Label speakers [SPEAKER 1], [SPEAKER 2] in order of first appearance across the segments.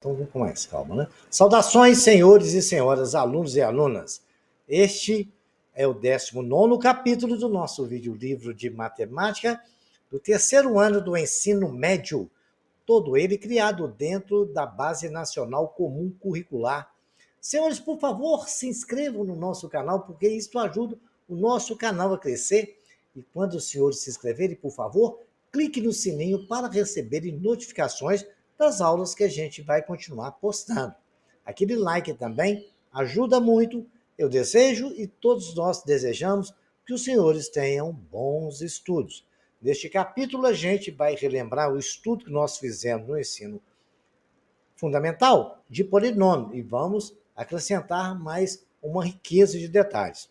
[SPEAKER 1] Então vamos com mais calma, né? Saudações, senhores e senhoras, alunos e alunas. Este é o 19º capítulo do nosso vídeo-livro de matemática do terceiro ano do ensino médio, todo ele criado dentro da Base Nacional Comum Curricular. Senhores, por favor, se inscrevam no nosso canal, porque isso ajuda o nosso canal a crescer. E quando os senhores se inscreverem, por favor, clique no sininho para receberem notificações das aulas que a gente vai continuar postando. Aquele like também ajuda muito. Eu desejo e todos nós desejamos que os senhores tenham bons estudos. Neste capítulo, a gente vai relembrar o estudo que nós fizemos no ensino fundamental de polinômio e vamos acrescentar mais uma riqueza de detalhes.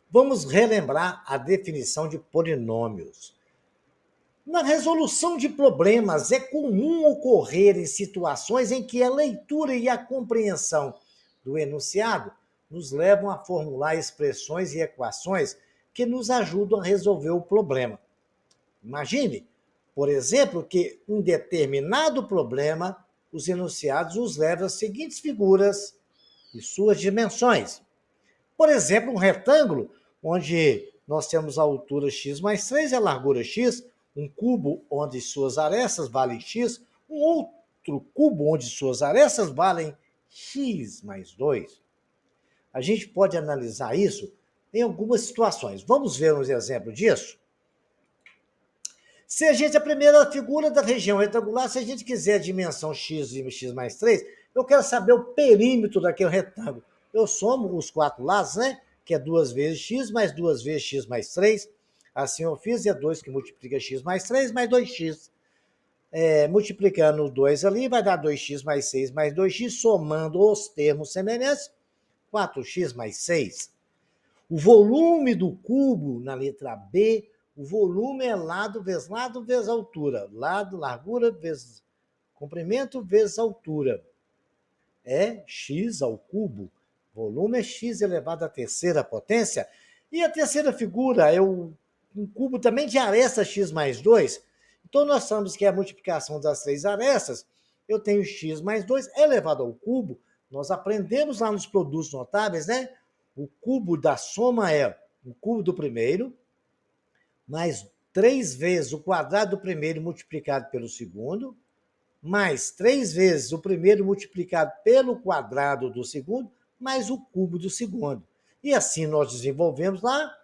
[SPEAKER 1] Vamos relembrar a definição de polinômios. Na resolução de problemas, é comum ocorrer em situações em que a leitura e a compreensão do enunciado nos levam a formular expressões e equações que nos ajudam a resolver o problema. Imagine, por exemplo, que um determinado problema, os enunciados nos levam às seguintes figuras e suas dimensões. Por exemplo, um retângulo, onde nós temos a altura x mais 3 e a largura x, um cubo onde suas arestas valem x, um outro cubo onde suas arestas valem x mais 2. A gente pode analisar isso em algumas situações. Vamos ver uns exemplos disso? Se a primeira figura da região retangular, se a gente quiser a dimensão x e x mais 3, eu quero saber o perímetro daquele retângulo. Eu somo os quatro lados, né? Que é 2 vezes x mais 2 vezes x mais 3. Assim eu fiz, e é 2 que multiplica x mais 3 mais 2x. Multiplicando 2 ali, vai dar 2x mais 6 mais 2x, somando os termos semelhantes, 4x mais 6. O volume do cubo, na letra B, o volume é lado vezes altura. Lado, largura, vezes comprimento, vezes altura. É x ao cubo. Volume é x elevado à terceira potência. E a terceira figura é um cubo também de aresta x mais 2. Então, nós sabemos que é a multiplicação das três arestas. Eu tenho x mais 2 elevado ao cubo. Nós aprendemos lá nos produtos notáveis, né? O cubo da soma é o cubo do primeiro, mais 3 vezes o quadrado do primeiro multiplicado pelo segundo, mais 3 vezes o primeiro multiplicado pelo quadrado do segundo, mais o cubo do segundo. E assim nós desenvolvemos lá,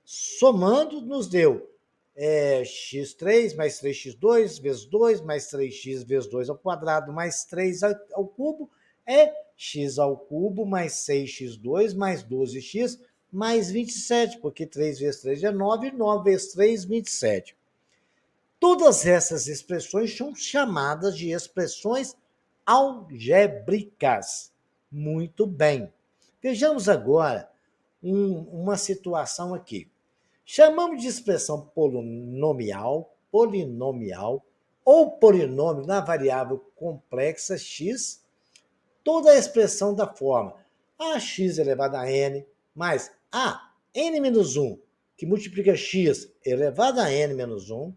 [SPEAKER 1] somando, nos deu x3 mais 3x2 vezes 2, mais 3x vezes 2 ao quadrado, mais 3 ao cubo, é x ao cubo mais 6x2 mais 12x mais 27, porque 3 vezes 3 é 9, 9 vezes 3, 27. Todas essas expressões são chamadas de expressões algébricas. Muito bem. Vejamos agora uma situação aqui. Chamamos de expressão polinomial ou polinômio na variável complexa x, toda a expressão da forma ax elevado a n mais a n menos 1, que multiplica x elevado a n menos 1,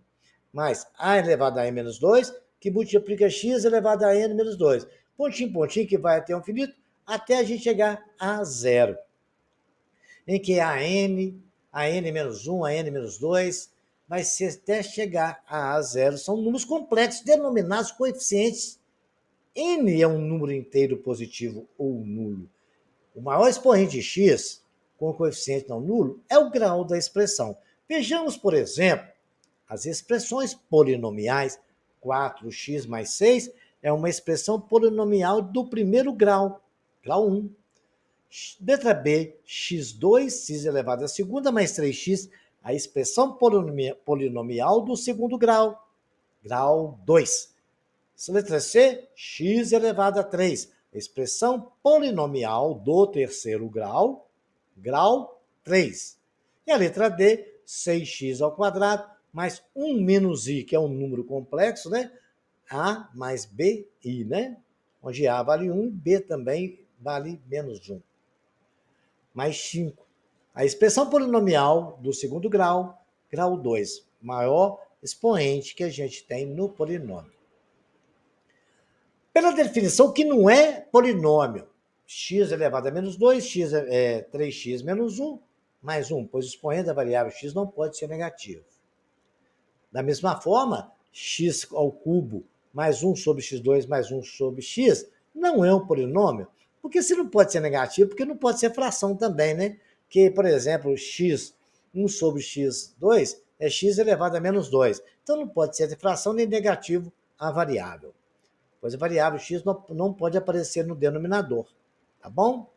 [SPEAKER 1] mais a elevado a n menos 2, que multiplica x elevado a n menos 2. Pontinho, pontinho, que vai até o infinito, até a gente chegar a zero. Em que a n menos 1, a n menos 2, vai ser até chegar a zero. São números complexos, denominados coeficientes. N é um número inteiro positivo ou nulo. O maior expoente de x, com coeficiente não nulo, é o grau da expressão. Vejamos, por exemplo, as expressões polinomiais. 4x mais 6 é uma expressão polinomial do primeiro grau, grau 1. Letra B, x2, x elevado à segunda, mais 3x, a expressão polinomial do segundo grau, grau 2. Letra C, x elevado a 3, a expressão polinomial do terceiro grau, grau 3. E a letra D, 6x ao quadrado, mais 1 menos i, que é um número complexo, né? A mais b, i, né? Onde A vale 1, B também vale menos 1. Mais 5. A expressão polinomial do segundo grau, grau 2, maior expoente que a gente tem no polinômio. Pela definição, que não é polinômio. X elevado a menos 2, x é 3x menos 1, mais 1, pois o expoente da variável x não pode ser negativo. Da mesma forma, x ao cubo mais 1 sobre x2 mais 1 sobre x não é um polinômio, porque se não pode ser negativo, porque não pode ser fração também, né? Que, por exemplo, x 1 sobre x2 é x elevado a menos 2. Então não pode ser de fração nem negativo a variável, pois a variável x não pode aparecer no denominador, tá bom?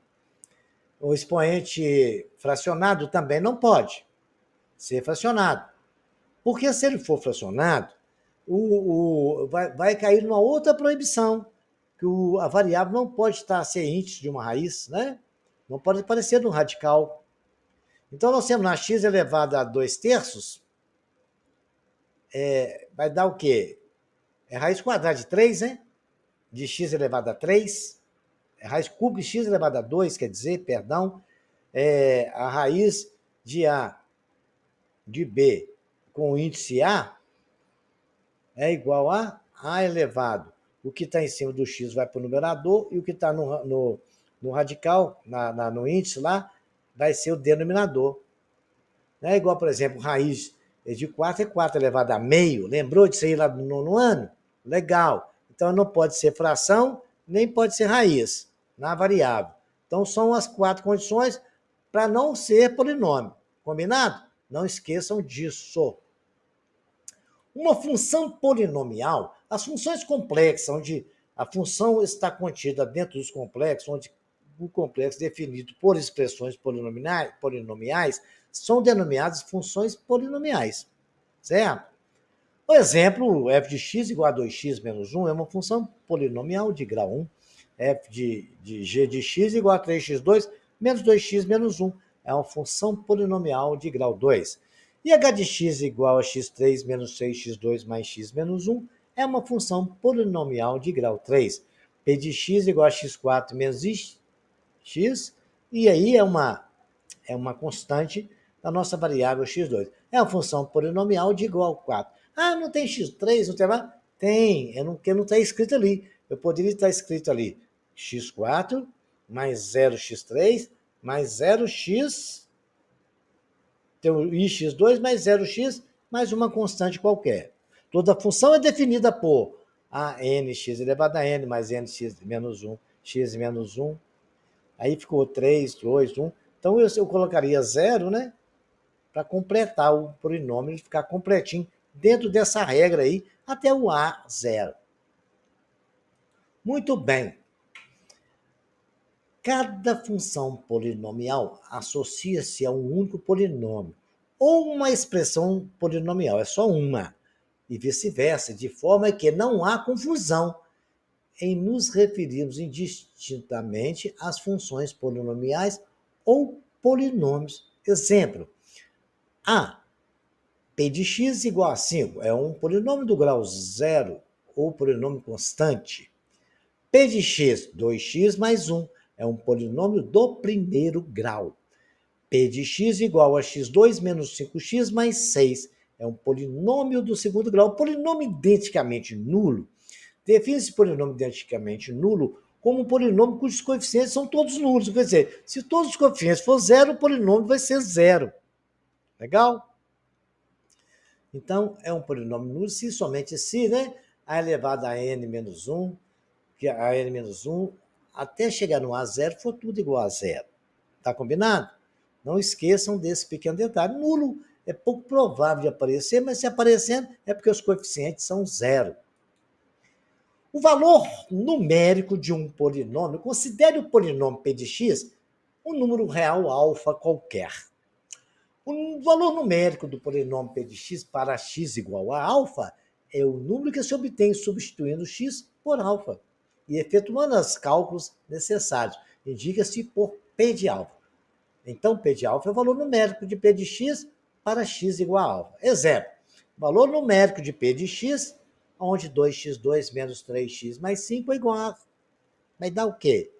[SPEAKER 1] O expoente fracionado também não pode ser fracionado. Porque se ele for fracionado, vai cair numa outra proibição, que a variável não pode estar ciente de uma raiz, né? Não pode aparecer no radical. Então, nós temos na x elevado a 2 terços, vai dar o quê? É raiz quadrada de 3, né? De x elevado a 3. É raiz cúbica de x elevado a 2, quer dizer, perdão, a raiz de A de B com o índice A é igual a A elevado. O que está em cima do x vai para o numerador e o que está no radical, no índice lá, vai ser o denominador. Não é igual, por exemplo, raiz de 4 é 4 elevado a meio. Lembrou disso aí lá no nono ano? Legal. Então não pode ser fração, nem pode ser raiz na variável. Então são as 4 condições para não ser polinômio. Combinado? Não esqueçam disso. Uma função polinomial, as funções complexas, onde a função está contida dentro dos complexos, onde o complexo definido por expressões polinomiais são denominadas funções polinomiais, certo? Por exemplo, f de x igual a 2x menos 1 é uma função polinomial de grau 1. F de g de x igual a 3x2 menos 2x menos 1 é uma função polinomial de grau 2. E h de x igual a x3 menos 6x2 mais x menos 1 é uma função polinomial de grau 3. P de x igual a x4 menos x, e aí é uma constante da nossa variável x2. É uma função polinomial de igual a 4. Ah, não tem x3, não tem mais? Tem, porque não está escrito ali. Eu poderia estar escrito ali x4 mais 0x3 mais 0x, tem o ix2 mais 0x mais uma constante qualquer. Toda função é definida por a nx elevado a n mais nx menos 1, x menos 1. Aí ficou 3, 2, 1. Então eu colocaria 0, né? Para completar o polinômio e ficar completinho dentro dessa regra aí, até o A0. Muito bem. Cada função polinomial associa-se a um único polinômio, ou uma expressão polinomial, é só uma, e vice-versa, de forma que não há confusão em nos referirmos indistintamente às funções polinomiais ou polinômios. Exemplo, P de x igual a 5 é um polinômio do grau 0 ou polinômio constante. P de x, 2x mais 1, é um polinômio do primeiro grau. P de x igual a x2 menos 5x mais 6, é um polinômio do segundo grau. Polinômio identicamente nulo. Define-se polinômio identicamente nulo como um polinômio cujos coeficientes são todos nulos. Quer dizer, se todos os coeficientes for zero, o polinômio vai ser zero. Legal? Então, é um polinômio nulo se somente se, né, a elevado a n menos 1, que a n menos 1, até chegar no A0, for tudo igual a zero. Tá combinado? Não esqueçam desse pequeno detalhe. Nulo é pouco provável de aparecer, mas se aparecendo é porque os coeficientes são zero. O valor numérico de um polinômio, considere o polinômio p de x um número real alfa qualquer. O valor numérico do polinômio p de x para x igual a alfa é o número que se obtém substituindo x por alfa e efetuando os cálculos necessários. Indica-se por p de alfa. Então, p de alfa é o valor numérico de p de x para x igual a alfa. Exemplo, valor numérico de p de x, onde 2x2 menos 3x mais 5 é igual a... Vai dar o quê?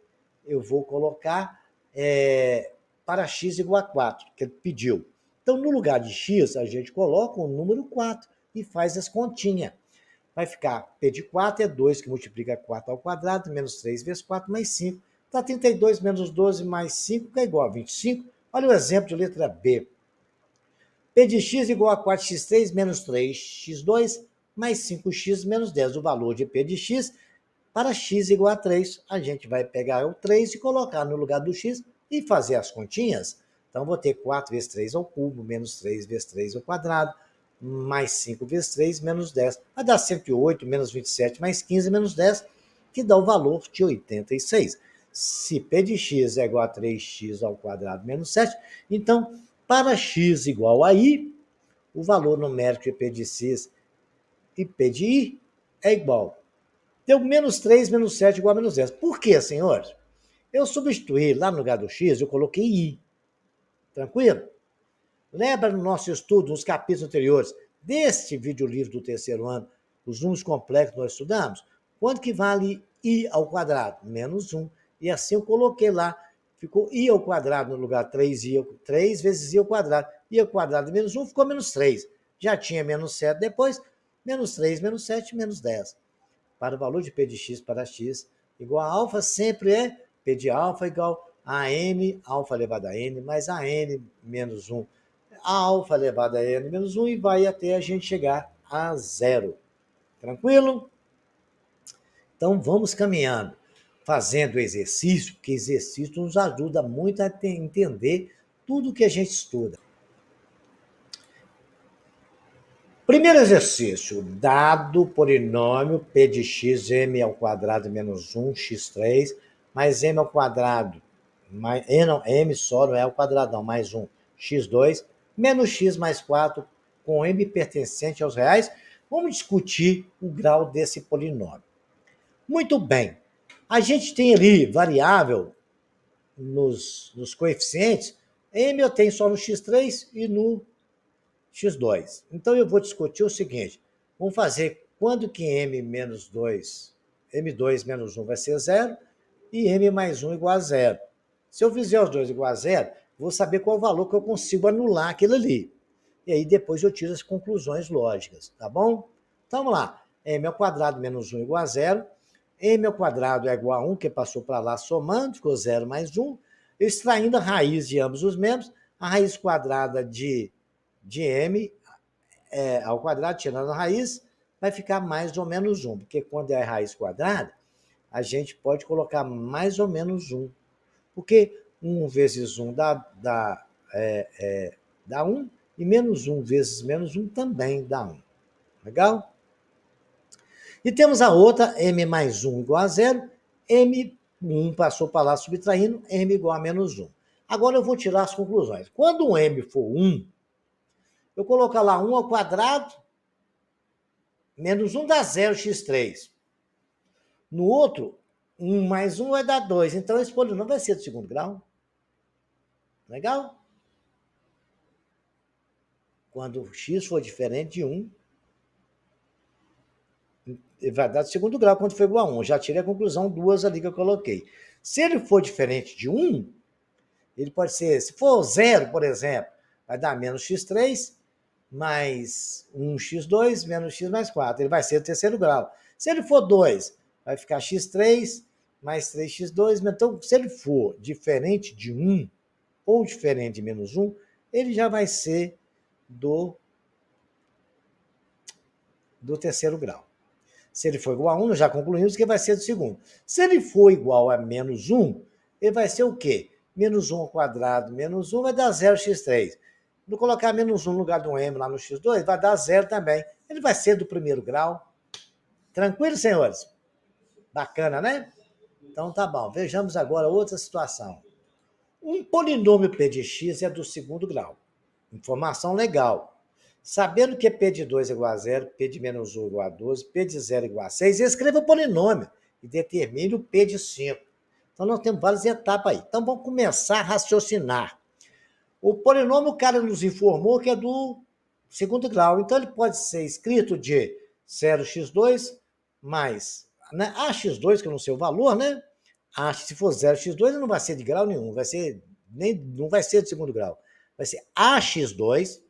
[SPEAKER 1] Eu vou colocar para x igual a 4, que ele pediu. Então, no lugar de x, a gente coloca o número 4 e faz as continhas. vai ficar P de 4 é 2, que multiplica 4 ao quadrado, menos 3 vezes 4 mais 5. Dá 32 menos 12 mais 5, que é igual a 25. Olha o exemplo de letra B. P de x igual a 4x3 menos 3x2 mais 5x menos 10. O valor de P de x para x igual a 3, a gente vai pegar o 3 e colocar no lugar do x e fazer as continhas. Então, vou ter 4 vezes 3 ao cubo, menos 3 vezes 3 ao quadrado, mais 5 vezes 3, menos 10. Vai dar 108, menos 27, mais 15, menos 10, que dá o valor de 86. Se P de x é igual a 3x ao quadrado menos 7, então, para x igual a i, o valor numérico de P de x e P de i é igual. Deu menos 3, menos 7 igual a menos 10. Por quê, senhores? Eu substituí lá no lugar do x, eu coloquei i. Tranquilo? Lembra no nosso estudo, nos capítulos anteriores, deste videolivro do terceiro ano, os números complexos que nós estudamos? Quanto que vale i ao quadrado? Menos 1. E assim eu coloquei lá. Ficou i ao quadrado no lugar 3 vezes i ao quadrado. I ao quadrado menos 1 ficou menos 3. Já tinha menos 7 depois. Menos 3, menos 7, menos 10. Para o valor de P de x para x igual a alfa, sempre é P de alfa igual a n, alfa elevado a n, mais a n menos 1. A alfa elevado a n menos 1 e vai até a gente chegar a zero. Tranquilo? Então, vamos caminhando, fazendo exercício, porque exercício nos ajuda muito a entender tudo que a gente estuda. Primeiro exercício, dado polinômio P de x, m ao quadrado menos 1, x3, mais m ao quadrado, mais, m só não é ao quadrado não, mais 1, x2, menos x mais 4, com m pertencente aos reais, vamos discutir o grau desse polinômio. Muito bem, a gente tem ali variável nos coeficientes, m eu tenho só no x3 e no x2. Então, eu vou discutir o seguinte, vamos fazer quando que m menos 2, m2 menos 1 vai ser zero e m mais 1 igual a zero. Se eu fizer os dois igual a zero, vou saber qual o valor que eu consigo anular aquilo ali. E aí depois eu tiro as conclusões lógicas, tá bom? Então, vamos lá. M ao quadrado menos 1 igual a zero. M ao quadrado é igual a 1, que passou para lá somando, ficou 0 mais 1. Extraindo a raiz de ambos os membros, a raiz quadrada de m ao quadrado, tirando a raiz, vai ficar mais ou menos 1, porque quando é a raiz quadrada, a gente pode colocar mais ou menos 1, porque 1 vezes 1 dá 1, e menos 1 vezes menos 1 também dá 1. Legal? E temos a outra, m mais 1 igual a 0, m1 passou para lá subtraindo, m igual a menos 1. Agora eu vou tirar as conclusões. Quando um m for 1, eu colocar lá 1 ao quadrado, menos 1 dá 0, x3. No outro, 1 mais 1 vai dar 2. Então, esse polinômio vai ser do segundo grau. Legal? Quando x for diferente de 1, ele vai dar do segundo grau quando for igual a 1. Já tirei a conclusão, duas ali que eu coloquei. Se ele for diferente de 1, ele pode ser, se for 0, por exemplo, vai dar menos x3 mais 1x2 menos x mais 4. Ele vai ser do terceiro grau. Se ele for 2, vai ficar x3 mais 3x2. Então, se ele for diferente de 1 ou diferente de menos 1, ele já vai ser do terceiro grau. Se ele for igual a 1, nós já concluímos que vai ser do segundo. Se ele for igual a menos 1, ele vai ser o quê? Menos 1 ao quadrado, menos 1 vai dar 0x3. Vou colocar menos 1 no lugar do m lá no x2, vai dar 0 também. Ele vai ser do primeiro grau. Tranquilo, senhores? Bacana, né? Então tá bom. Vejamos agora outra situação. Um polinômio P de x é do segundo grau. Informação legal. Sabendo que P de 2 é igual a 0, P de menos 1 é igual a 12, P de 0 é igual a 6, escreva o polinômio e determine o P de 5. Então, nós temos várias etapas aí. Então, vamos começar a raciocinar. O polinômio, o cara nos informou que é do segundo grau. Então, ele pode ser escrito de 0x2 mais, né, ax2, que eu não sei o valor, né? Se for 0x2, ele não vai ser de grau nenhum, não vai ser de segundo grau. Vai ser ax2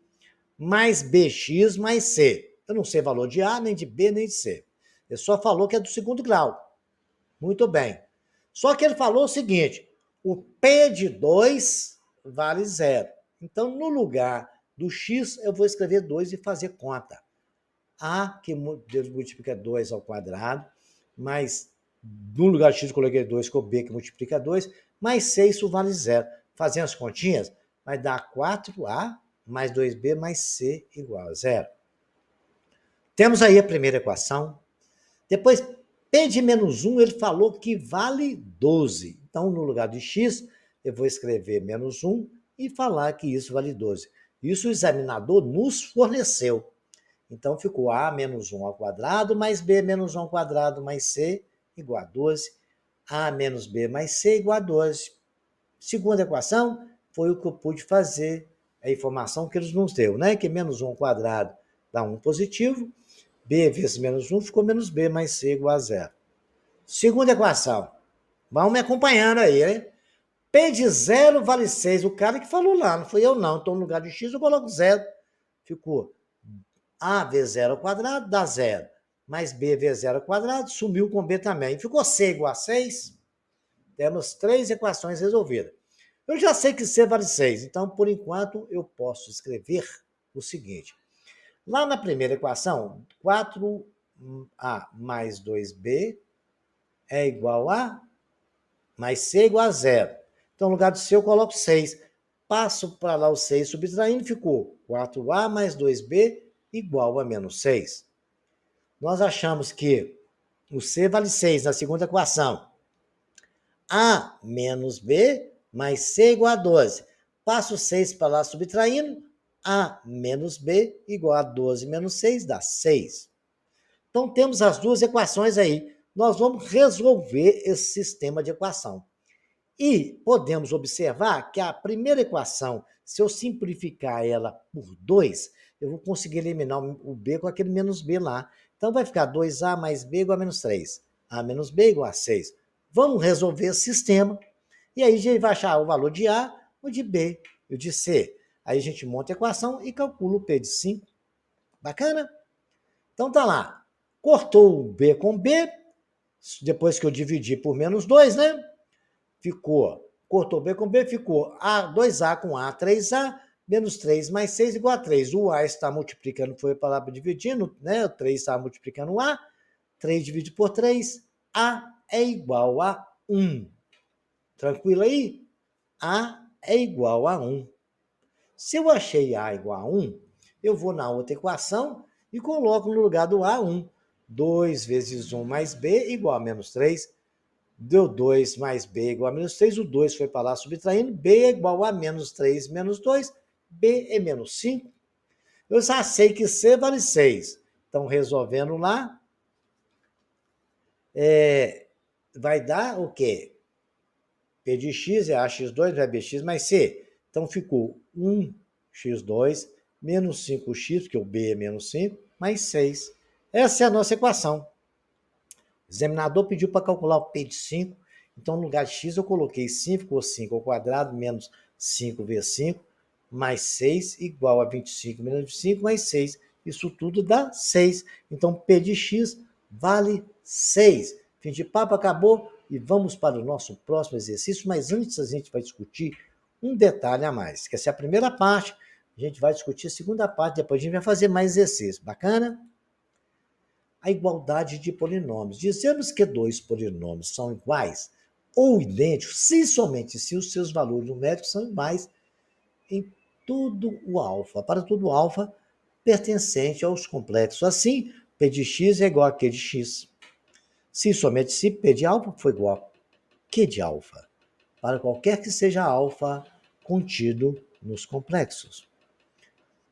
[SPEAKER 1] mais bx mais c. Eu não sei valor de A, nem de B, nem de C. Ele só falou que é do segundo grau. Muito bem. Só que ele falou o seguinte, o P de 2 vale 0. Então, no lugar do X, eu vou escrever 2 e fazer conta. A, que multiplica 2 ao quadrado, mais, no lugar de X eu coloquei 2, com o B, que multiplica 2, mais C, isso vale 0. Fazendo as continhas, vai dar 4A mais 2B mais C igual a 0. Temos aí a primeira equação. Depois, P de menos 1, ele falou que vale 12. Então, no lugar de X, eu vou escrever menos 1 e falar que isso vale 12. Isso o examinador nos forneceu. Então, ficou A menos 1 ao quadrado mais B menos 1 ao quadrado mais C igual a 12. A menos B mais C igual a 12. Segunda equação foi o que eu pude fazer, a informação que eles nos deu, né? Que menos 1 ao quadrado dá 1 positivo. B vezes menos 1 ficou menos B mais C igual a 0. Segunda equação. Vão me acompanhando aí, hein? P de 0 vale 6. O cara que falou lá, não fui eu não. Então, no lugar de X, eu coloco 0. Ficou A vezes 0 ao quadrado dá 0. Mais B vezes 0 ao quadrado, sumiu com B também. Ficou C igual a 6. Temos 3 equações resolvidas. Eu já sei que C vale 6. Então, por enquanto, eu posso escrever o seguinte. Lá na primeira equação, 4A mais 2B é igual a mais C é igual a 0. Então, no lugar do C, eu coloco 6. Passo para lá o 6 subtraindo, ficou 4A mais 2B igual a menos 6. Nós achamos que o C vale 6 na segunda equação. A menos B mais C igual a 12. Passo 6 para lá subtraindo, A menos B igual a 12 menos 6 dá 6. Então, temos as duas equações aí. Nós vamos resolver esse sistema de equação. E podemos observar que a primeira equação, se eu simplificar ela por 2, eu vou conseguir eliminar o B com aquele menos B lá. Então, vai ficar 2A mais B igual a menos 3. A menos B igual a 6. Vamos resolver esse sistema. E aí a gente vai achar o valor de A, o de B e o de C. Aí a gente monta a equação e calcula o P de 5. Bacana? Então tá lá. Cortou o B com B, depois que eu dividi por menos 2, né? Cortou B com B, ficou 2A com A, 3A, menos 3 mais 6 igual a 3. O A está multiplicando, foi para lá dividindo, né? O 3 está multiplicando o A, 3 dividido por 3, A é igual a 1. Tranquilo aí? A é igual a 1. Se eu achei A igual a 1, eu vou na outra equação e coloco no lugar do A 1. 2 vezes 1 mais B igual a menos 3. Deu 2 mais B igual a menos 3. O 2 foi para lá subtraindo. B é igual a menos 3 menos 2. B é menos 5. Eu já sei que C vale 6. Então, resolvendo lá, vai dar o quê? P de x é ax2 vai bx mais c. Então, ficou 1x2 menos 5x, porque o b é menos 5, mais 6. Essa é a nossa equação. O examinador pediu para calcular o P de 5. Então, no lugar de x, eu coloquei 5 por 5 ao quadrado menos 5 vezes 5, mais 6, igual a 25 menos 25, mais 6. Isso tudo dá 6. Então, P de x vale 6. Fim de papo, acabou. E vamos para o nosso próximo exercício, mas antes a gente vai discutir um detalhe a mais, que essa é a primeira parte, a gente vai discutir a segunda parte, depois a gente vai fazer mais exercício. Bacana? A igualdade de polinômios. Dizemos que dois polinômios são iguais ou idênticos, se somente se os seus valores numéricos são iguais em tudo o alfa, para todo alfa pertencente aos complexos. Assim, P de x é igual a Q de x. Se somente se P de alfa for igual a Q de alfa, para qualquer que seja alfa contido nos complexos.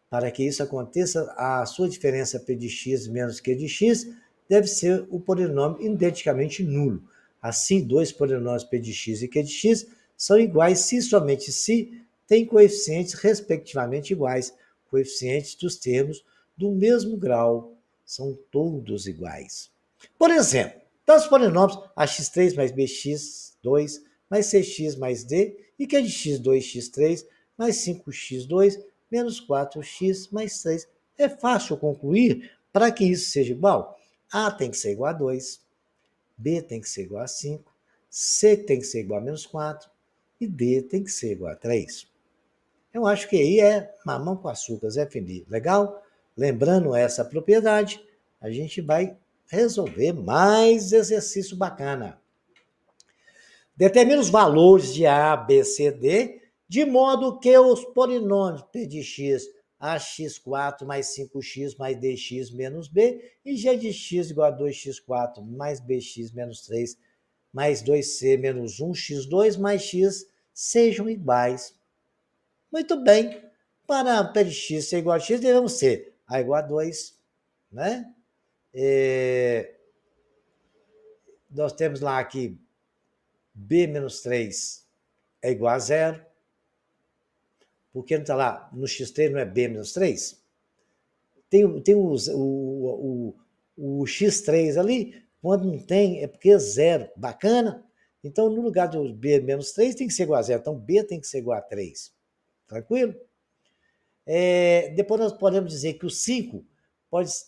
[SPEAKER 1] Para que isso aconteça, a sua diferença P de x menos Q de x deve ser o polinômio identicamente nulo. Assim, dois polinômios P de x e Q de x são iguais se somente se têm coeficientes respectivamente iguais. Coeficientes dos termos do mesmo grau são todos iguais. Por exemplo, os polinômios ax3 mais bx2 mais cx mais d e q de x 2x3 mais 5x2 menos 4x mais 3. É fácil concluir Para que isso seja igual, A tem que ser igual a 2, B tem que ser igual a 5, C tem que ser igual a menos 4 e D tem que ser igual a 3. Eu acho que aí é mamão com açúcar, Zé Fini. Legal? Lembrando essa propriedade, a gente vai resolver mais exercício bacana. Determina os valores de A, B, C, D, de modo que os polinômios P de x, ax4 mais 5x mais dx menos b, e g de x igual a 2x4 mais bx menos 3 mais 2c menos 1x2 mais x sejam iguais. Muito bem. Para P de x ser igual a x, devemos ser A igual a 2, né? Nós temos lá aqui B menos 3 é igual a 0. Por que não está lá? No x3 não é B menos 3? Tem o x3 ali, quando não tem, é porque é 0. Bacana? Então, no lugar do B menos 3, tem que ser igual a 0. Então, B tem que ser igual a 3. Tranquilo? Depois nós podemos dizer que o 5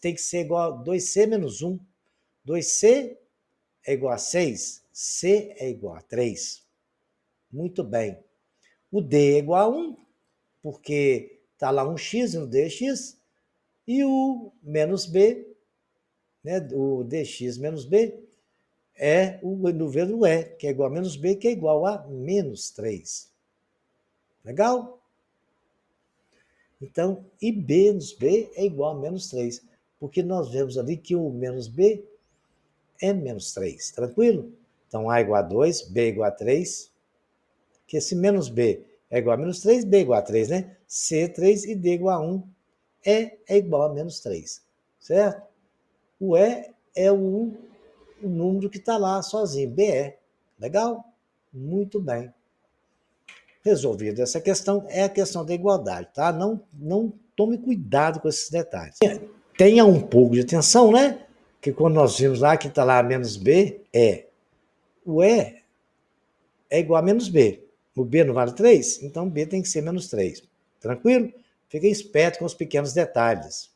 [SPEAKER 1] tem que ser igual a 2C menos 1. 2C é igual a 6. C é igual a 3. Muito bem. O D é igual a 1, porque está lá um x no dx, e o menos b, né, o dx menos b, é o número do E, que é igual a menos b, que é igual a menos 3. Legal? Então, e b menos b é igual a menos 3, porque nós vemos ali que o menos b é menos 3. Tranquilo? Então, A igual a 2, B igual a 3, que esse menos b é igual a menos 3, B igual a 3, né? C 3 e D igual a 1. E é igual a menos 3, certo? O E é o número que está lá sozinho, BE. Legal? Muito bem. Resolvida essa questão, é a questão da igualdade, tá? Não tome cuidado com esses detalhes. Tenha um pouco de atenção, né? Que quando nós vimos lá que está lá menos B, o E é igual a menos B. O B não vale 3, então B tem que ser menos 3. Tranquilo? Fiquem esperto com os pequenos detalhes.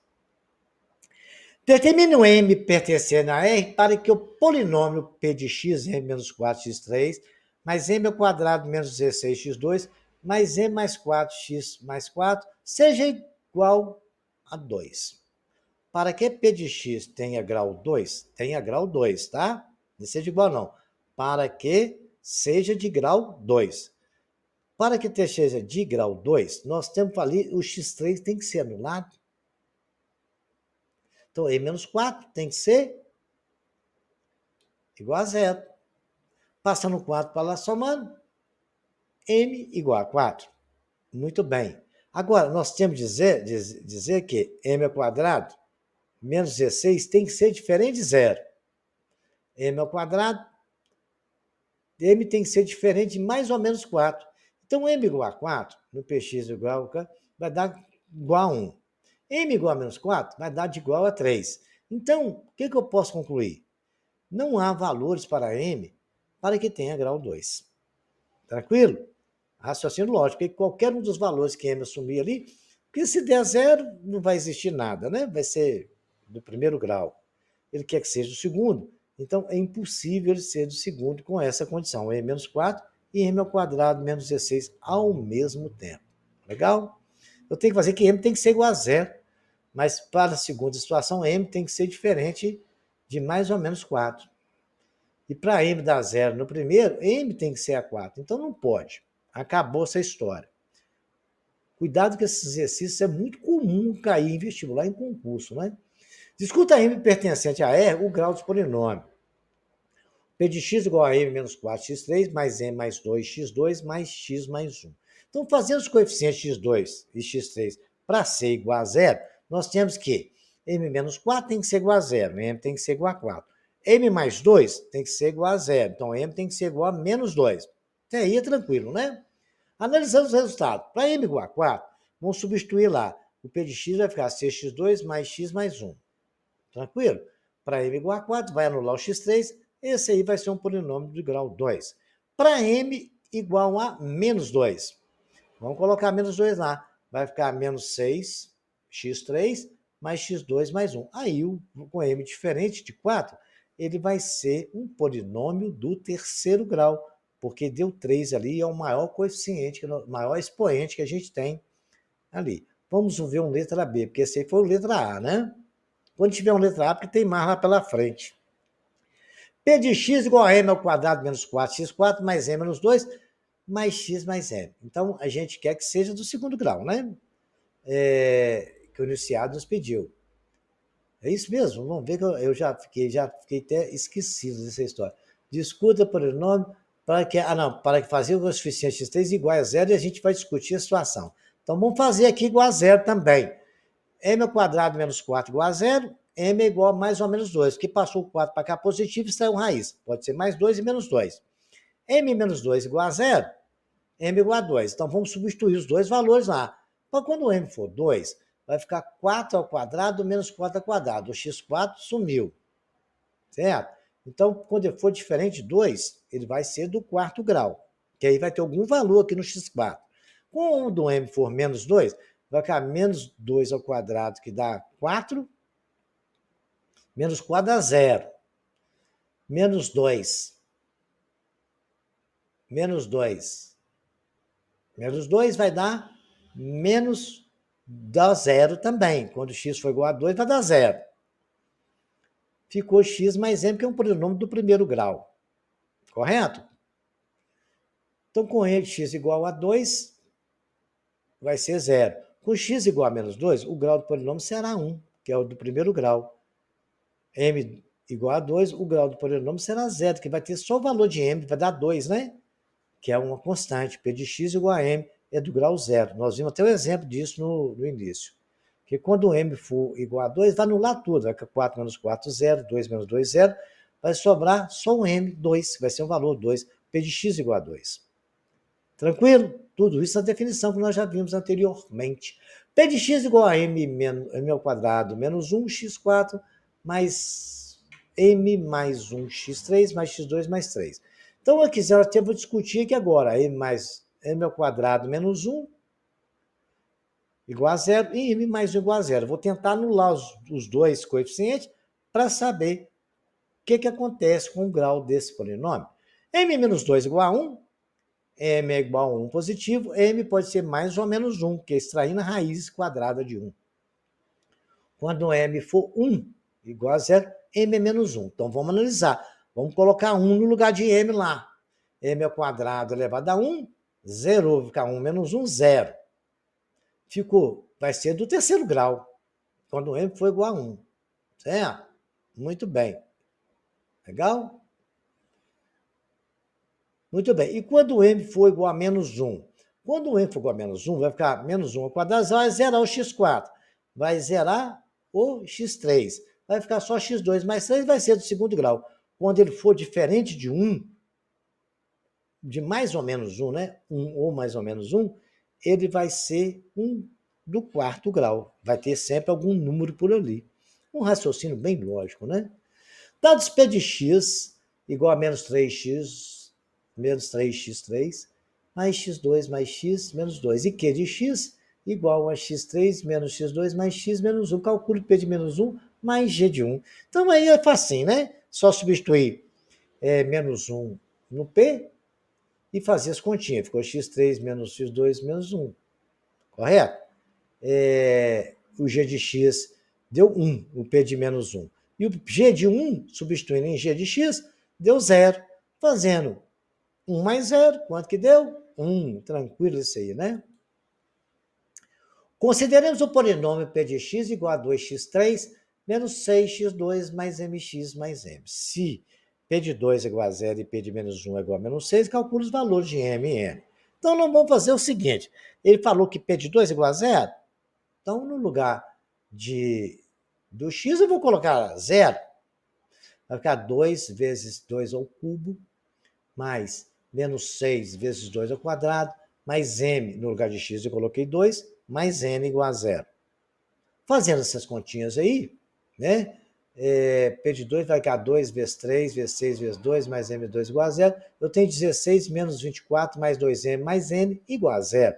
[SPEAKER 1] Determine o M pertencente a R para que o polinômio P de x, M menos 4x3, mais M ao quadrado menos 16x2, mais M mais 4x mais 4, seja igual a 2. Para que P de x tenha grau 2, tenha grau 2, tá? Não seja igual não. Para que seja de grau 2. Para que seja de grau 2, nós temos ali, o x3 tem que ser anulado. Então, E menos 4 tem que ser igual a 0. Passando o 4 para lá somando, M igual a 4. Muito bem. Agora, nós temos que dizer que M ao quadrado menos 16 tem que ser diferente de 0. M ao quadrado, M tem que ser diferente de mais ou menos 4. Então, M igual a 4, no px igual a, vai dar igual a 1. M igual a menos 4 vai dar de igual a 3. Então, o que eu posso concluir? Não há valores para M para que tenha grau 2. Tranquilo? Raciocínio lógico, que qualquer um dos valores que M assumir ali, porque se der 0, não vai existir nada, né? Vai ser do primeiro grau. Ele quer que seja do segundo, então é impossível ele ser do segundo com essa condição, M menos 4 e M ao quadrado menos 16 ao mesmo tempo. Legal? Eu tenho que fazer que M tem que ser igual a 0, mas para a segunda situação, M tem que ser diferente de mais ou menos 4. E para M dar 0 no primeiro, M tem que ser a 4. Então não pode. Acabou essa história. Cuidado que esses exercícios é muito comum cair em vestibular, em concurso, né? Discuta M pertencente a R o grau dos polinômios. P de x igual a M menos 4x3 mais M mais 2x2 mais x mais 1. Então, fazendo os coeficientes x2 e x3 para ser igual a 0, nós temos que M menos 4 tem que ser igual a 0, M tem que ser igual a 4. M mais 2 tem que ser igual a 0, então M tem que ser igual a menos 2. Até aí é tranquilo, né? Analisando os resultados. Para M igual a 4, vamos substituir lá. O P de x vai ficar 6x2 mais x mais 1. Tranquilo? Para M igual a 4, vai anular o x3. Esse aí vai ser um polinômio de grau 2. Para M igual a menos 2. Vamos colocar menos 2 lá. Vai ficar menos 6x3 mais x2 mais 1. Aí, com m diferente de 4, ele vai ser um polinômio do terceiro grau, porque deu 3 ali, é o maior coeficiente, o maior expoente que a gente tem ali. Vamos ver um letra B, porque esse aí foi o letra A, né? Quando tiver um letra A, porque tem mais lá pela frente. P de x igual a m ao quadrado menos 4x4 mais m menos 2 mais x mais m. Então, a gente quer que seja do segundo grau, né? Que o iniciado nos pediu. É isso mesmo? Vamos ver que eu já fiquei até esquecido dessa história. Discuta polinômio para que fazer o coeficiente x3 igual a zero e a gente vai discutir a situação. Então, vamos fazer aqui igual a zero também. M ao quadrado menos 4 igual a zero, m é igual a mais ou menos 2, porque passou o 4 para cá positivo e saiu raiz. Pode ser mais 2 e menos 2. M menos 2 igual a zero, m igual a 2. Então, vamos substituir os dois valores lá. Então, quando o m for 2, vai ficar 4 ao quadrado menos 4 ao quadrado. O x4 sumiu, certo? Então, quando ele for diferente de 2, ele vai ser do quarto grau, que aí vai ter algum valor aqui no x4. Quando o m for menos 2, vai ficar menos 2 ao quadrado, que dá 4, menos 4 dá 0, menos 2, menos 2, menos 2 vai dar menos, dá 0 também. Quando x for igual a 2, vai dar 0. Ficou x mais m, que é um polinômio do primeiro grau. Correto? Então, com x igual a 2, vai ser 0. Com x igual a menos 2, o grau do polinômio será 1, que é o do primeiro grau. M igual a 2, o grau do polinômio será 0, que vai ter só o valor de m, vai dar 2, né? Que é uma constante. P de x igual a m é do grau 0. Nós vimos até o exemplo disso no início. Que quando m for igual a 2, vai anular tudo. Vai ficar 4 menos 4, 0. 2 menos 2, 0. Vai sobrar só o m, 2, que vai ser um valor 2. P de x igual a 2. Tranquilo? Tudo isso na definição que nós já vimos anteriormente. P de x igual a m ao quadrado menos 1, x4, mais m mais 1, x3, mais x2, mais 3. Então, eu quiser, eu vou discutir aqui agora. M mais m ao quadrado menos 1 igual a 0 e m mais 1 igual a 0. Vou tentar anular os dois coeficientes para saber o que acontece com o grau desse polinômio. M menos 2 igual a 1, m é igual a 1 positivo, m pode ser mais ou menos 1, que é extraindo a raiz quadrada de 1. Quando m for 1 igual a 0, m é menos 1. Então, vamos analisar. Vamos colocar 1 no lugar de m lá. M ao quadrado elevado a 1, 0. Vai ficar 1 menos 1, 0. Ficou, vai ser do terceiro grau, quando m for igual a 1. Certo? Muito bem. Legal? Muito bem. E quando m for igual a menos 1? Quando o m for igual a menos 1, vai ficar menos 1 ao quadrado, vai zerar o x4. Vai zerar o x3. Vai ficar só x2 mais 3, vai ser do segundo grau. Quando ele for diferente de 1, de mais ou menos 1, né? 1 ou mais ou menos 1, ele vai ser um do quarto grau. Vai ter sempre algum número por ali. Um raciocínio bem lógico, né? Dados P de x igual a menos 3x, menos 3x3, mais x2 mais x menos 2. E Q de x igual a x3 menos x2 mais x menos 1. Calcule P de menos 1 mais g de 1. Então aí é facinho, né? Só substituir menos 1 no P e fazer as continhas. Ficou x3 menos x2 menos 1. Correto? O g de x deu 1, o P de menos 1. E o g de 1, substituindo em g de x, deu 0. Fazendo 1 mais 0, quanto que deu? 1. Tranquilo isso aí, né? Consideremos o polinômio P de x igual a 2x3 menos 6x2 mais mx mais m. Se P de 2 é igual a 0 e P de menos 1 é igual a menos 6, calcule os valores de m e n. Então, nós vamos fazer o seguinte. Ele falou que P de 2 é igual a 0. Então, no lugar do x, eu vou colocar 0. Vai ficar 2 vezes 2 ao cubo, mais menos 6 vezes 2 ao quadrado, mais m, no lugar de x eu coloquei 2, mais n igual a 0. Fazendo essas continhas aí, né? P de 2 vai ficar 2 vezes 3, vezes 6, vezes 2, mais m 2 igual a 0. Eu tenho 16 menos 24, mais 2m, mais n igual a 0.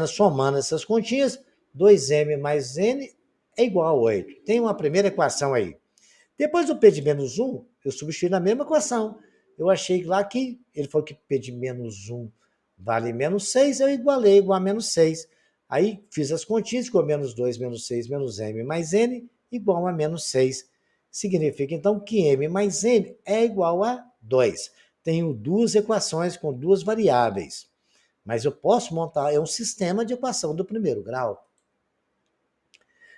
[SPEAKER 1] Somando essas continhas, 2m mais n é igual a 8. Tem uma primeira equação aí. Depois do P de menos 1, eu substituí na mesma equação. Eu achei lá que ele falou que P de menos 1 vale menos 6, eu igualei igual a menos 6. Aí fiz as continhas, ficou menos 2, menos 6, menos m mais n igual a menos 6. Significa, então, que m mais n é igual a 2. Tenho duas equações com duas variáveis. Mas eu posso montar um sistema de equação do primeiro grau.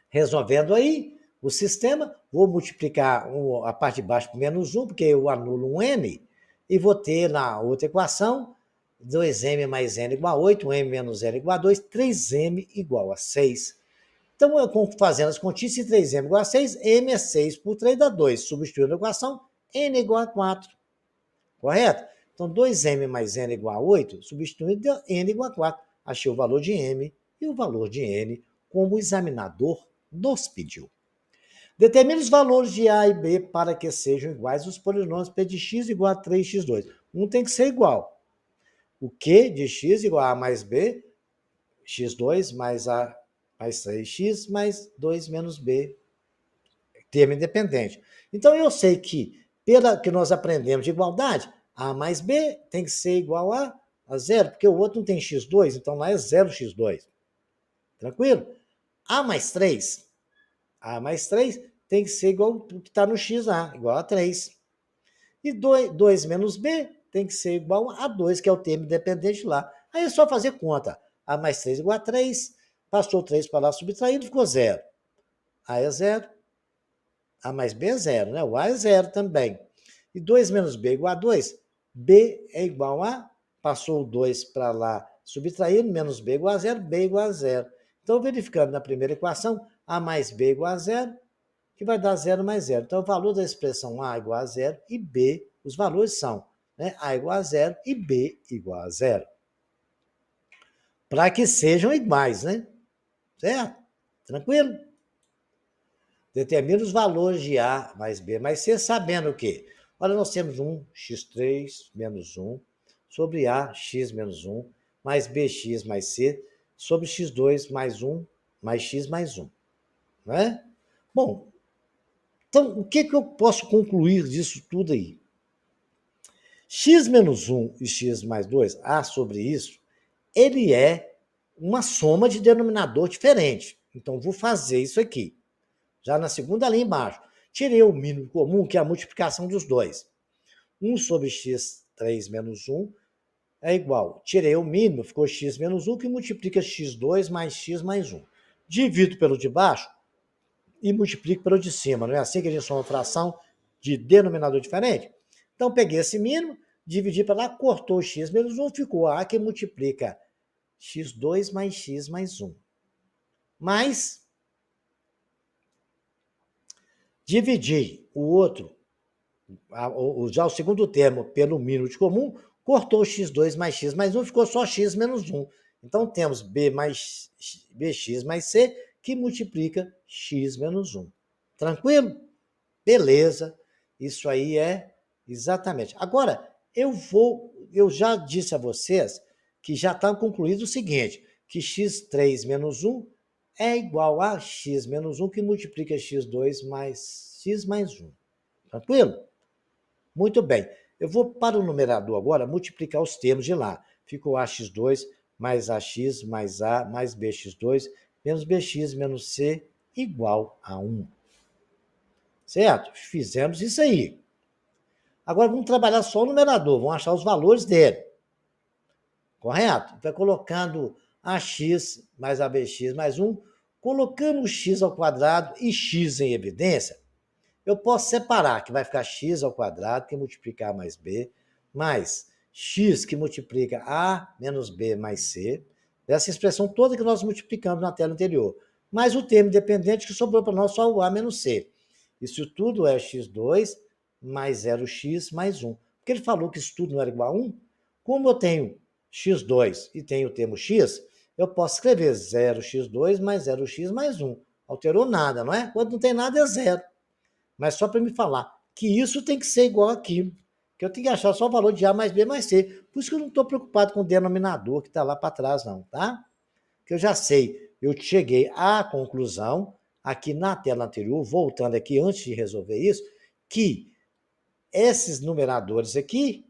[SPEAKER 1] Resolvendo aí o sistema, vou multiplicar a parte de baixo por menos 1, porque eu anulo um n, e vou ter na outra equação 2m mais n igual a 8, m menos n igual a 2, 3m igual a 6. Então, eu fazendo as continhas, se 3m igual a 6, m é 6 por 3 dá 2. Substituindo a equação, n igual a 4. Correto? Então, 2m mais n igual a 8, substituindo, deu n igual a 4. Achei o valor de m e o valor de n, como o examinador nos pediu. Determine os valores de A e B para que sejam iguais os polinômios P de x igual a 3x2. Um tem que ser igual. O Q de x igual a A mais B, x2 mais A mais 3x mais 2 menos B, termo independente. Então, eu sei que, pela que nós aprendemos de igualdade, A mais B tem que ser igual a zero, porque o outro não tem x2, então lá é 0x2. Tranquilo? A mais 3 tem que ser igual ao que está no x lá, igual a 3. E 2 menos b tem que ser igual a 2, que é o termo independente lá. Aí é só fazer conta. A mais 3 igual a 3, passou 3 para lá subtraindo, ficou 0. A é 0, A mais B é 0, né? O A é 0 também. E 2 menos b igual a 2, b é igual a, passou o 2 para lá subtraindo, menos b igual a 0, b igual a 0. Então, verificando na primeira equação, A mais B igual a 0, que vai dar 0 mais 0. Então, o valor da expressão A igual a 0 e B, os valores são, né, A igual a 0 e B igual a 0. Para que sejam iguais, né? Certo? Tranquilo? Determina os valores de A mais B mais C, sabendo o quê? Olha, nós temos 1, x3 menos 1, sobre A, x menos 1, mais bx mais C, sobre x2 mais 1, mais x mais 1. Não é? Bom, então, o que eu posso concluir disso tudo aí? X menos 1 e x mais 2, A sobre isso, ele é uma soma de denominador diferente. Então, vou fazer isso aqui. Já na segunda linha embaixo. Tirei o mínimo comum, que é a multiplicação dos dois. 1 sobre x3 menos 1 é igual. Tirei o mínimo, ficou x menos 1, que multiplica x2 mais x mais 1. Divido pelo de baixo e multiplico pelo de cima. Não é assim que a gente soma uma fração de denominador diferente? Então, peguei esse mínimo, dividi para lá, cortou x menos 1, ficou A, que multiplica x2 mais x mais 1. Mas, dividi o outro, já o segundo termo, pelo mínimo de comum, cortou x2 mais x mais 1, ficou só x menos 1. Então, temos b mais bx mais c, que multiplica x menos 1. Tranquilo? Beleza. Isso aí é exatamente. Agora, eu já disse a vocês que já está concluído o seguinte, que x3 menos 1 é igual a x menos 1, que multiplica x2 mais x mais 1. Tranquilo? Muito bem. Eu vou para o numerador agora multiplicar os termos de lá. Ficou ax2 mais ax mais a mais bx2 menos bx menos c igual a 1. Certo? Fizemos isso aí. Agora vamos trabalhar só o numerador, vamos achar os valores dele. Correto? Vai colocando ax mais abx mais 1, colocamos x ao quadrado e x em evidência, eu posso separar, que vai ficar x ao quadrado, que multiplica a mais b, mais x, que multiplica a menos b mais c, dessa expressão toda que nós multiplicamos na tela anterior, mais o termo independente que sobrou para nós, só o a menos c. Isso tudo é x2 mais 0x mais 1. Porque ele falou que isso tudo não era igual a 1, como eu tenho x2 e tenho o termo x, eu posso escrever 0x2 mais 0x mais 1. Alterou nada, não é? Quando não tem nada, é zero. Mas só para me falar que isso tem que ser igual àquilo, que eu tenho que achar só o valor de A mais B mais C. Por isso que eu não estou preocupado com o denominador que está lá para trás, não, tá? Que eu já sei, eu cheguei à conclusão aqui na tela anterior, voltando aqui antes de resolver isso, que esses numeradores aqui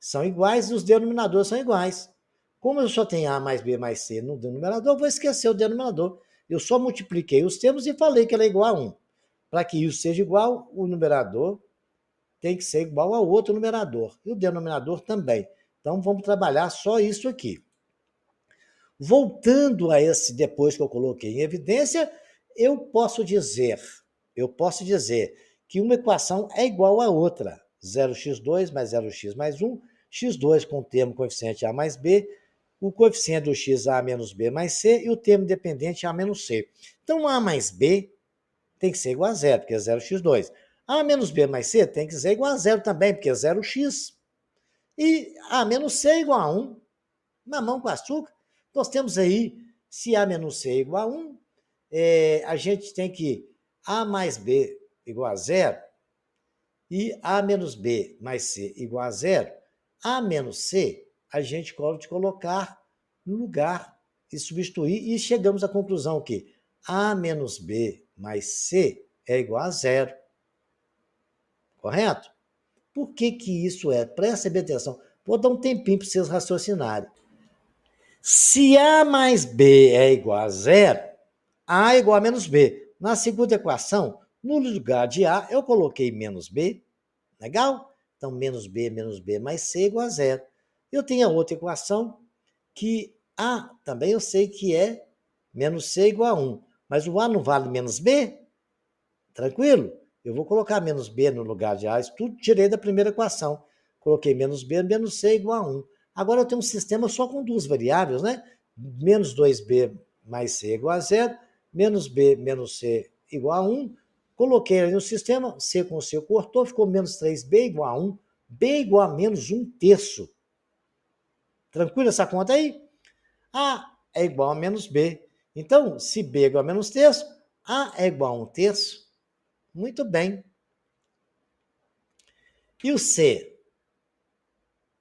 [SPEAKER 1] são iguais e os denominadores são iguais. Como eu só tenho A mais B mais C no denominador, eu vou esquecer o denominador. Eu só multipliquei os termos e falei que ela é igual a 1. Para que isso seja igual, o numerador tem que ser igual ao outro numerador. E o denominador também. Então, vamos trabalhar só isso aqui. Voltando a esse depois que eu coloquei em evidência, eu posso dizer que uma equação é igual a outra. 0x2 mais 0x mais 1, x2 com o termo coeficiente A mais B, o coeficiente do x A menos B mais C e o termo dependente A menos C. Então, A mais B tem que ser igual a zero, porque é 0x2. A menos B mais C tem que ser igual a zero também, porque é 0x. E A menos C é igual a 1. Mamão com açúcar. Nós temos aí, se A menos C é igual a 1, a gente tem que A mais B igual a zero e A menos B mais C igual a zero. A menos C a gente pode colocar no lugar e substituir e chegamos à conclusão que A menos B mais C é igual a zero. Correto? Por que que isso é? Presta bem atenção. Vou dar um tempinho para vocês raciocinarem. Se A mais B é igual a zero, A é igual a menos B. Na segunda equação, no lugar de A, eu coloquei menos B. Legal? Então, menos B mais C é igual a zero. Eu tenho a outra equação que A também eu sei que é menos C igual a 1. Mas o A não vale menos B? Tranquilo? Eu vou colocar menos B no lugar de A. Isso tudo tirei da primeira equação. Coloquei menos B, menos C igual a 1. Agora eu tenho um sistema só com duas variáveis, né? Menos 2B mais C igual a zero, menos B menos C igual a 1. Coloquei ali no sistema, C com C cortou, ficou menos 3B igual a 1. B igual a menos 1/3. Tranquilo essa conta aí? A é igual a menos B. Então, se B é igual a menos terço, A é igual a 1/3. Muito bem. E o C?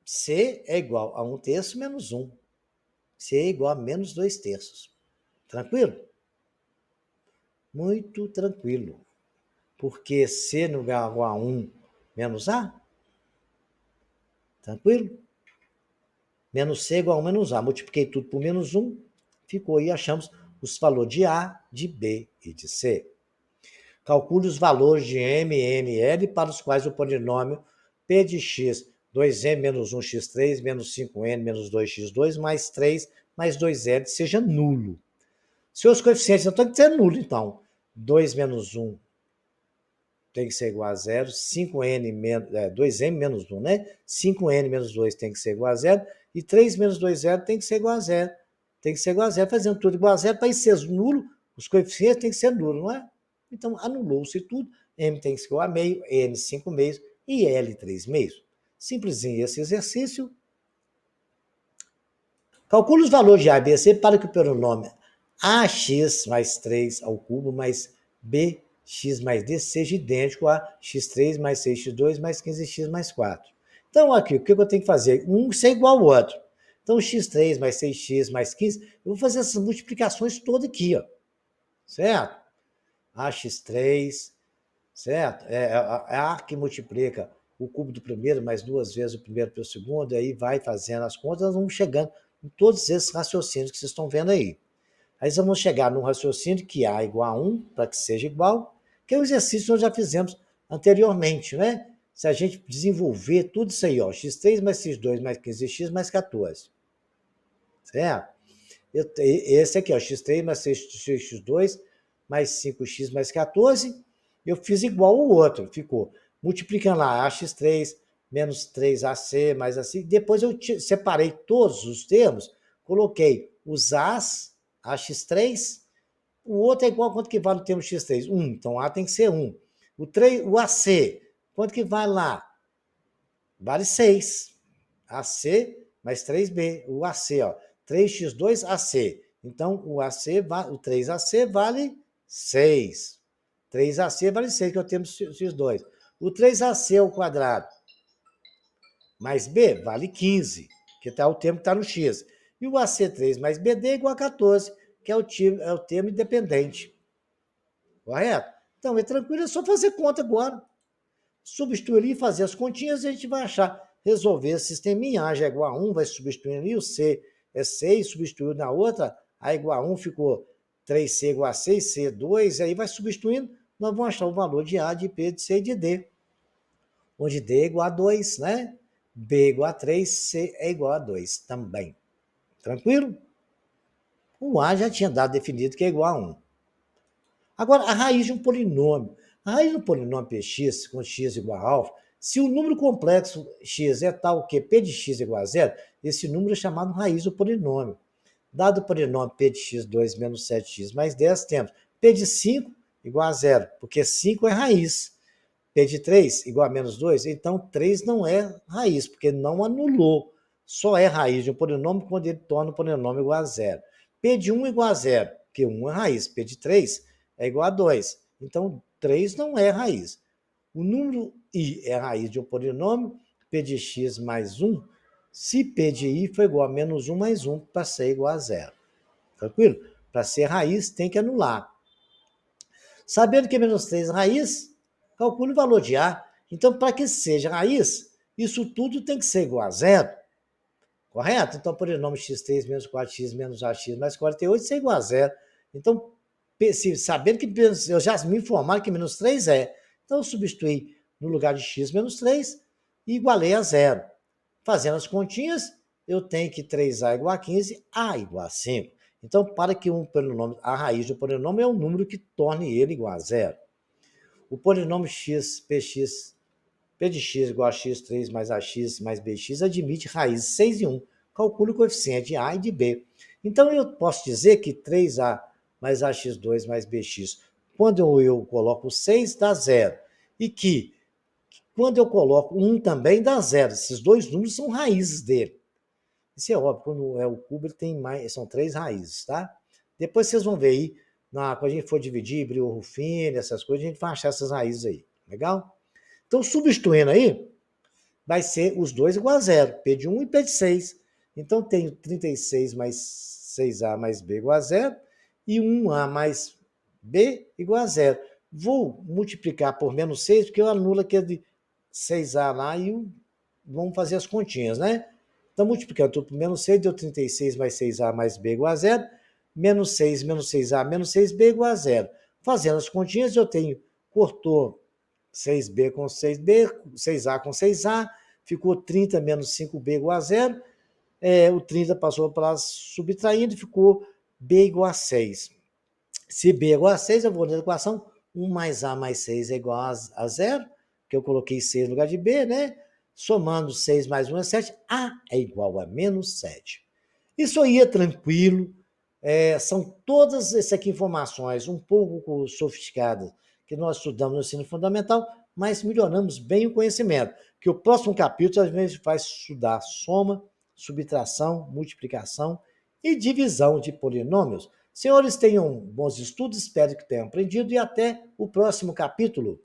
[SPEAKER 1] C é igual a 1/3 menos 1. C é igual a menos 2/3. Tranquilo? Muito tranquilo. Porque C não é igual a 1 menos A? Tranquilo? Menos C é igual a 1 menos A. Multipliquei tudo por menos 1, ficou e achamos os valores de A, de B e de C. Calcule os valores de M, N e L para os quais o polinômio P de x 2m menos 1x3 menos 5n menos 2x2 mais 3 mais 2l seja nulo. Seus coeficientes não têm que ser nulo, então. 2 menos 1 tem que ser igual a zero, 2m menos 1, né? 5n menos 2 tem que ser igual a zero, e 3 menos 2l tem que ser igual a zero. Tem que ser igual a zero, fazendo tudo igual a zero, para isso ser nulo, os coeficientes têm que ser nulos, não é? Então, anulou-se tudo, m tem que ser igual a meio, n 5 meios e l 3 meios. Simplesinho esse exercício. Calcule os valores de A e B e C para que o polinômio ax mais 3 ao cubo mais bx mais d seja idêntico a x3 mais 6x2 mais 15x mais 4. Então, aqui, o que eu tenho que fazer? Um ser igual ao outro. Então, x3 mais 6x mais 15, eu vou fazer essas multiplicações todas aqui, ó. Certo? Ax3, certo? É A que multiplica o cubo do primeiro mais duas vezes o primeiro pelo segundo, e aí vai fazendo as contas, nós vamos chegando em todos esses raciocínios que vocês estão vendo aí. Aí vamos chegar num raciocínio que A igual a 1, para que seja igual, que é o exercício que nós já fizemos anteriormente, né? Se a gente desenvolver tudo isso aí, ó, x3 mais x2 mais 15x mais 14. Certo? Esse aqui, ó, x3 mais 6x2 mais 5x mais 14, eu fiz igual ao outro, ficou multiplicando lá ax3 menos 3ac mais assim. Depois eu separei todos os termos, coloquei os a's, ax3, o outro é igual a quanto que vale o termo x3? 1, então A tem que ser 1. O AC, quanto que vai lá? Vale 6. AC mais 3B. O AC, ó, 3x2AC. Então, o 3AC vale 6. 3AC vale 6, que é o termo x2. O 3AC ao quadrado mais B vale 15, que é o termo que está no x. E o AC3 mais BD é igual a 14, que é o termo independente. correto? Então, é tranquilo, é só fazer conta agora. Substituir ali, fazer as continhas e a gente vai achar. Resolver esse sisteminha, A já é igual a 1, vai substituindo ali, o C é 6, substituiu na outra, A igual a 1 ficou 3C igual a 6, C 2, aí vai substituindo, nós vamos achar o valor de A, de B, de C e de D. Onde D é igual a 2, né? B é igual a 3, C é igual a 2 também. Tranquilo? O A já tinha dado definido que é igual a 1. Agora, a raiz de um polinômio. A raiz de um polinômio px, com x igual a alfa, se o número complexo x é tal que p de x igual a zero, esse número é chamado raiz do polinômio. Dado o polinômio p de x2 menos 7x mais 10, temos p de 5 igual a zero, porque 5 é raiz. P de 3 igual a menos 2, então 3 não é raiz, porque não anulou. Só é raiz de um polinômio quando ele torna o polinômio igual a zero. P de 1 igual a zero, porque 1 é raiz. P de 3 é igual a 2. Então, 3 não é raiz. O número i é a raiz de um polinômio, P de x mais 1, se P de i for igual a menos 1 mais 1, para ser igual a zero. Tranquilo? Para ser raiz, tem que anular. Sabendo que é menos 3 é raiz, calcule o valor de A. Então, para que seja raiz, isso tudo tem que ser igual a zero. Correto? Então, polinômio x3 menos 4x menos ax mais 48 isso é igual a zero. Então, sabendo que eu já me informaram que menos 3 é. Então, eu substituí no lugar de x menos 3 e igualei a zero. Fazendo as continhas, eu tenho que 3a igual a 15, a igual a 5. Então, para que um polinômio, a raiz do polinômio é o número que torne ele igual a zero. O polinômio x, px, p de x igual a x3 mais ax mais bx admite raízes 6 e 1. Calcule o coeficiente de a e de b. Então, eu posso dizer que 3a mais ax2 mais bx, quando eu coloco 6, dá zero. E que, quando eu coloco 1 também, dá zero. Esses dois números são raízes dele. Isso é óbvio, quando é o cubo, ele tem mais, são 3 raízes, tá? Depois vocês vão ver aí, quando a gente for dividir, Brio-Ruffini, essas coisas, a gente vai achar essas raízes aí, legal? Então, substituindo aí, vai ser os dois igual a zero, P de 1 e P de 6. Então, tenho 36 mais 6A mais B igual a zero e 1A mais B igual a zero. Vou multiplicar por menos 6, porque eu anulo aquele 6A lá e vamos fazer as continhas, né? Então, multiplicando tudo por menos 6, deu 36 mais 6A mais B igual a zero. Menos 6, menos 6A, menos 6B igual a zero. Fazendo as continhas, eu tenho, cortou 6B com 6B, 6A com 6A, ficou 30 menos 5B igual a zero. O 30 passou para subtraindo e ficou B igual a 6. Se B é igual a 6, eu vou na equação 1 mais A mais 6 é igual a zero, que eu coloquei 6 no lugar de B, né? Somando 6 mais 1 é 7, A é igual a menos 7. Isso aí é tranquilo, são todas essas aqui informações um pouco sofisticadas que nós estudamos no ensino fundamental, mas melhoramos bem o conhecimento, que o próximo capítulo a gente vai estudar soma, subtração, multiplicação e divisão de polinômios. Senhores, tenham bons estudos, espero que tenham aprendido e até o próximo capítulo.